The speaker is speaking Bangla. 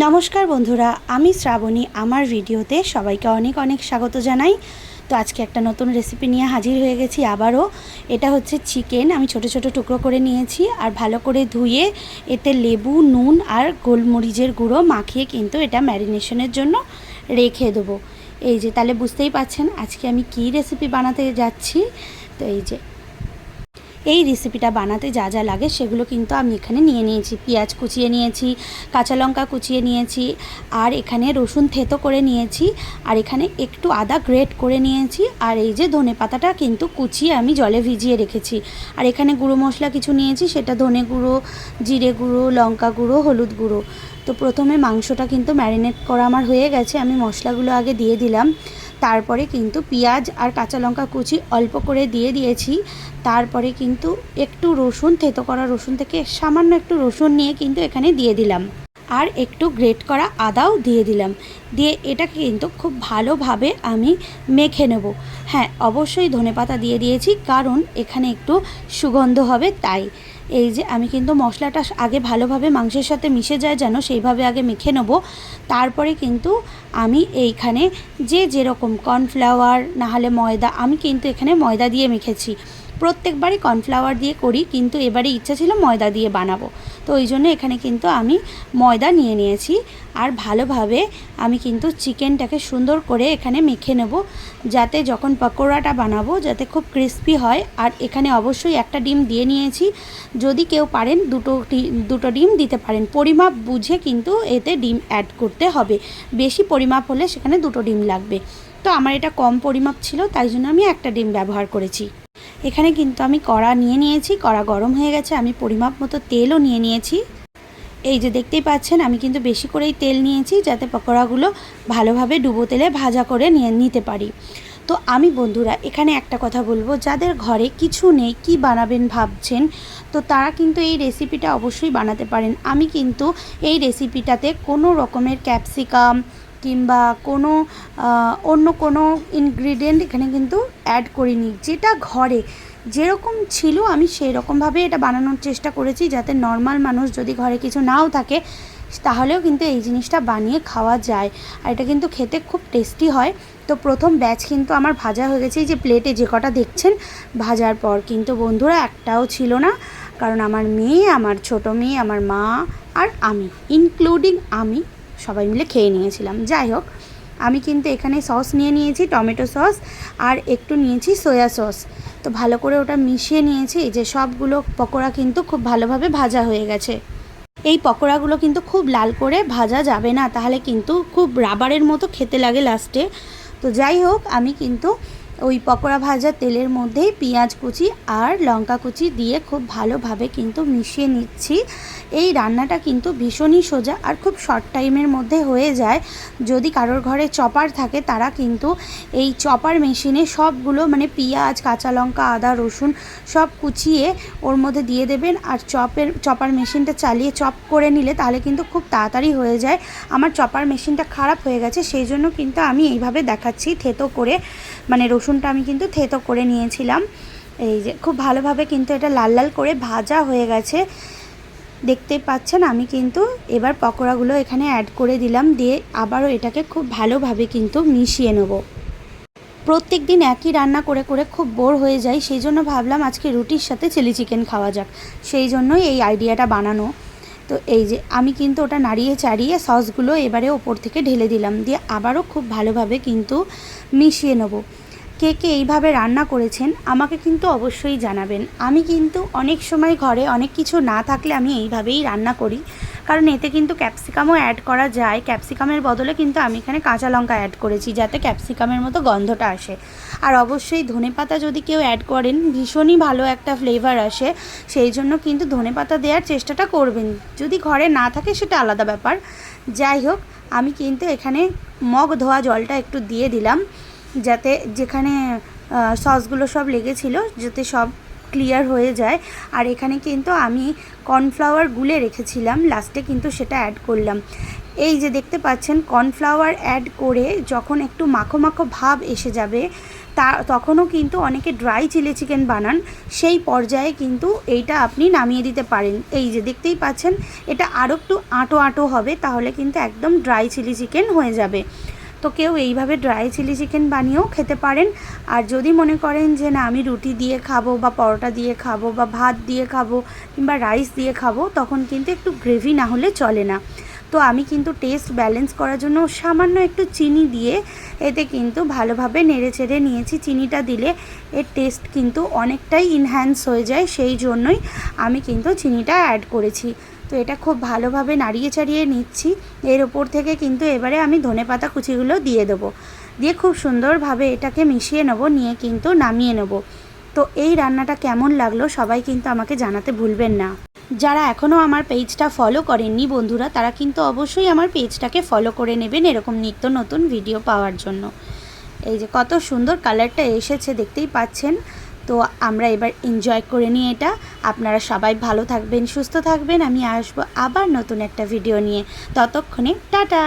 নমস্কার বন্ধুরা, আমি শ্রাবণী। আমার ভিডিওতে সবাইকে অনেক অনেক স্বাগত জানাই। তো আজকে একটা নতুন রেসিপি নিয়ে হাজির হয়ে গেছি আবারও। এটা হচ্ছে চিকেন। আমি ছোট ছোট টুকরো করে নিয়েছি আর ভালো করে ধুয়ে এতে লেবু, নুন আর গোলমরিচের গুঁড়ো মাখিয়ে কিন্তু এটা ম্যারিনেশনের জন্য রেখে দেবো। এই যে, তাহলে বুঝতেই পারছেন আজকে আমি কী রেসিপি বানাতে যাচ্ছি। তো এই রেসিপিটা বানাতে যা যা লাগে সেগুলো কিন্তু আমি এখানে নিয়ে নিয়েছি। পেঁয়াজ কুচিয়ে নিয়েছি, কাঁচা লঙ্কা কুচিয়ে নিয়েছি, আর এখানে রসুন থেতো করে নিয়েছি, আর এখানে একটু আদা গ্রেট করে নিয়েছি, আর এই যে ধনে পাতাটা কিন্তু কুচিয়ে আমি জলে ভিজিয়ে রেখেছি। আর এখানে গুঁড়ো মশলা কিছু নিয়েছি, সেটা ধনে গুঁড়ো, জিরে গুঁড়ো, লঙ্কা গুঁড়ো, হলুদ গুঁড়ো। তো প্রথমে মাংসটা কিন্তু ম্যারিনেট করা আমার হয়ে গেছে। আমি মশলাগুলো আগে দিয়ে দিলাম, তারপরে কিন্তু পেঁয়াজ আর কাঁচা লঙ্কা কুচি অল্প করে দিয়ে দিয়েছি। তারপরে কিন্তু একটু রসুন, থেতো করা রসুন থেকে সামান্য একটু রসুন নিয়ে কিন্তু এখানে দিয়ে দিলাম, আর একটু গ্রেট করা আদাও দিয়ে দিলাম। দিয়ে এটাকে কিন্তু খুব ভালোভাবে আমি মেখে নেব। হ্যাঁ, অবশ্যই ধনেপাতা দিয়ে দিয়েছি, কারণ এখানে একটু সুগন্ধ হবে তাই। এই যে আমি কিন্তু মশলাটা আগে ভালোভাবে মাংসের সাথে মিশে যায় যেন, সেইভাবে আগে মেখে নেব। তারপরে কিন্তু আমি এইখানে যেরকম কর্নফ্লাওয়ার না হলে ময়দা, আমি কিন্তু এখানে ময়দা দিয়ে মেখেছি। প্রত্যেকবারই কর্নফ্লাওয়ার দিয়ে করি, কিন্তু এবারে ইচ্ছা ছিল ময়দা দিয়ে বানাবো। তো ওই জন্য এখানে কিন্তু আমি ময়দা নিয়ে নিয়েছি। আর ভালোভাবে আমি কিন্তু চিকেনটাকে সুন্দর করে এখানে মেখে নেব, যাতে যখন পকোড়াটা বানাবো যাতে খুব ক্রিস্পি হয়। আর এখানে অবশ্যই একটা ডিম দিয়ে নিয়েছি। যদি কেউ পারেন দুটো ডিম দিতে পারেন। পরিমাপ বুঝে কিন্তু এতে ডিম অ্যাড করতে হবে। বেশি পরিমাপ হলে সেখানে দুটো ডিম লাগবে। তো আমার এটা কম পরিমাপ ছিল, তাই জন্য আমি একটা ডিম ব্যবহার করেছি। এখানে কিন্তু আমি কড়া নিয়ে নিয়েছি, কড়া গরম হয়ে গেছে। আমি পরিমাপ মতো তেলও নিয়ে নিয়েছি। এই যে দেখতেই পাচ্ছেন, আমি কিন্তু বেশি করেই তেল নিয়েছি, যাতে পকোড়াগুলো ভালোভাবে ডুবো তেলে ভাজা করে নিতে পারি। তো আমি বন্ধুরা এখানে একটা কথা বলবো, যাদের ঘরে কিছু নেই, কি বানাবেন ভাবছেন, তো তারা কিন্তু এই রেসিপিটা অবশ্যই বানাতে পারেন। আমি কিন্তু এই রেসিপিটাতে কোনো রকমের ক্যাপসিকাম কিংবা কোনো অন্য কোনো ইনগ্রিডিয়েন্ট এখানে কিন্তু অ্যাড করিনি। যেটা ঘরে যেরকম ছিল আমি সেই রকমভাবে এটা বানানোর চেষ্টা করেছি, যাতে নর্মাল মানুষ যদি ঘরে কিছু নাও থাকে তাহলেও কিন্তু এই জিনিসটা বানিয়ে খাওয়া যায়। আর এটা কিন্তু খেতে খুব টেস্টি হয়। তো প্রথম ব্যাচ কিন্তু আমার ভাজা হয়ে গেছে। এই যে প্লেটে যে কটা দেখছেন ভাজার পর, কিন্তু বন্ধুরা একটাও ছিল না, কারণ আমার মেয়ে, আমার ছোটো মেয়ে, আমার মা আর আমি, ইনক্লুডিং আমি, সবাই মিলে খেয়ে নিয়েছিলাম। যাই হোক, আমি কিন্তু এখানে সস নিয়ে নিয়েছি, টমেটো সস, আর একটু নিয়েছি সয়া সস। তো ভালো করে ওটা মিশিয়ে নিয়েছি। এই যে সবগুলো পকোড়া কিন্তু খুব ভালোভাবে ভাজা হয়ে গেছে। এই পকোড়াগুলো কিন্তু খুব লাল করে ভাজা যাবে না, তাহলে কিন্তু খুব রাবারের মতো খেতে লাগে লাস্টে। তো যাই হোক, আমি কিন্তু ওই পকোড়া ভাজা তেলের মধ্যেই পেঁয়াজ কুচি আর লঙ্কা কুচি দিয়ে খুব ভালোভাবে কিন্তু মিশিয়ে নিচ্ছি। এই রান্নাটা কিন্তু ভীষণই সোজা আর খুব শর্ট টাইমের মধ্যে হয়ে যায়। যদি কারোর ঘরে চপার থাকে, তারা কিন্তু এই চপার মেশিনে সবগুলো মানে পেঁয়াজ, কাঁচা লঙ্কা, আদা, রসুন সব কুচিয়ে ওর মধ্যে দিয়ে দেবেন। আর চপার মেশিনটা চালিয়ে চপ করে নিলে তাহলে কিন্তু খুব তাড়াতাড়ি হয়ে যায়। আমার চপার মেশিনটা খারাপ হয়ে গেছে, সেই জন্য কিন্তু আমি এইভাবে দেখাচ্ছি, থেতো করে, মানে রসুনটা আমি কিন্তু থেতো করে নিয়েছিলাম। এই যে খুব ভালোভাবে কিন্তু এটা লাল লাল করে ভাজা হয়ে গেছে, দেখতেই পাচ্ছেন। আমি কিন্তু এবার পকোড়াগুলো এখানে অ্যাড করে দিলাম, দিয়ে আবারও এটাকে খুব ভালোভাবে কিন্তু মিশিয়ে নেব। প্রত্যেক দিন একই রান্না করে করে খুব বোর হয়ে যায়, সেই জন্য ভাবলাম আজকে রুটির সাথে চিলি চিকেন খাওয়া যাক, সেই জন্যই এই আইডিয়াটা বানানো। তো এই যে আমি কিন্তু ওটা নাড়িয়ে চাড়িয়ে সসগুলো এবারে ওপর থেকে ঢেলে দিলাম, দিয়ে আবারও খুব ভালোভাবে কিন্তু মিশিয়ে নেব। কে কে এইভাবে রান্না করেছেন আমাকে কিন্তু অবশ্যই জানাবেন। আমি কিন্তু অনেক সময় ঘরে অনেক কিছু না থাকলে আমি এইভাবেই রান্না করি, কারণ এতে কিন্তু ক্যাপসিকামও অ্যাড করা যায়। ক্যাপসিকামের বদলে কিন্তু আমি এখানে কাঁচা লঙ্কা অ্যাড করেছি, যাতে ক্যাপসিকামের মতো গন্ধটা আসে। আর অবশ্যই ধনেপাতা যদি কেউ অ্যাড করেন, ভীষণই ভালো একটা ফ্লেভার আসে। সেই জন্য কিন্তু ধনেপাতা দেওয়ার চেষ্টাটা করবেন। যদি ঘরে না থাকে সেটা আলাদা ব্যাপার। যাই হোক, আমি কিন্তু এখানে মগ ধোয়া জলটা একটু দিয়ে দিলাম, যাতে যেখানে সসগুলো সব লেগেছিল যাতে সব ক্লিয়ার হয়ে যায়। আর এখানে কিন্তু আমি কর্নফ্লাওয়ার গুলে রেখেছিলাম, লাস্টে কিন্তু সেটা অ্যাড করলাম। এই যে দেখতে পাচ্ছেন, কর্নফ্লাওয়ার অ্যাড করে যখন একটু মাখো মাখো ভাব এসে যাবে, তখনও কিন্তু অনেকে ড্রাই চিলি চিকেন বানান, সেই পর্যায়ে কিন্তু এইটা আপনি নামিয়ে দিতে পারেন। এই যে দেখতেই পাচ্ছেন, এটা আরও একটু আঁটো আঁটো হবে, তাহলে কিন্তু একদম ড্রাই চিলি চিকেন হয়ে যাবে। তো কেউ এইভাবে ড্রাই চিলি চিকেন বানিয়েও খেতে পারেন। আর যদি মনে করেন যে না আমি রুটি দিয়ে খাবো বা পরোটা দিয়ে খাবো বা ভাত দিয়ে খাবো কিংবা রাইস দিয়ে খাবো, তখন কিন্তু একটু গ্রেভি না হলে চলে না। তো আমি কিন্তু টেস্ট ব্যালেন্স করার জন্য সামান্য একটু চিনি দিয়ে এতে কিন্তু ভালোভাবে নেড়ে চেড়ে নিয়েছি। চিনিটা দিলে এর টেস্ট কিন্তু অনেকটাই ইনহ্যান্স হয়ে যায়, সেই জন্যই আমি কিন্তু চিনিটা অ্যাড করেছি। তো এটা খুব ভালোভাবে নাড়িয়ে চাড়িয়ে নিচ্ছি। এর ওপর থেকে কিন্তু এবারে আমি ধনেপাতা কুচিগুলো দিয়ে দেবো, দিয়ে খুব সুন্দরভাবে এটাকে মিশিয়ে নেব, নিয়ে কিন্তু নামিয়ে নেব। তো এই রান্নাটা কেমন লাগলো সবাই কিন্তু আমাকে জানাতে ভুলবেন না। যারা এখনও আমার পেজটা ফলো করেননি বন্ধুরা, তারা কিন্তু অবশ্যই আমার পেজটাকে ফলো করে নেবেন এরকম নিত্য নতুন ভিডিও পাওয়ার জন্য। এই যে কত সুন্দর কালারটা এসেছে দেখতেই পাচ্ছেন। তো আমরা এবার এনজয় করে নিই এটা। আপনারা সবাই ভালো থাকবেন, সুস্থ থাকবেন। আমি আসবো আবার নতুন একটা ভিডিও নিয়ে। ততক্ষণে টাটা।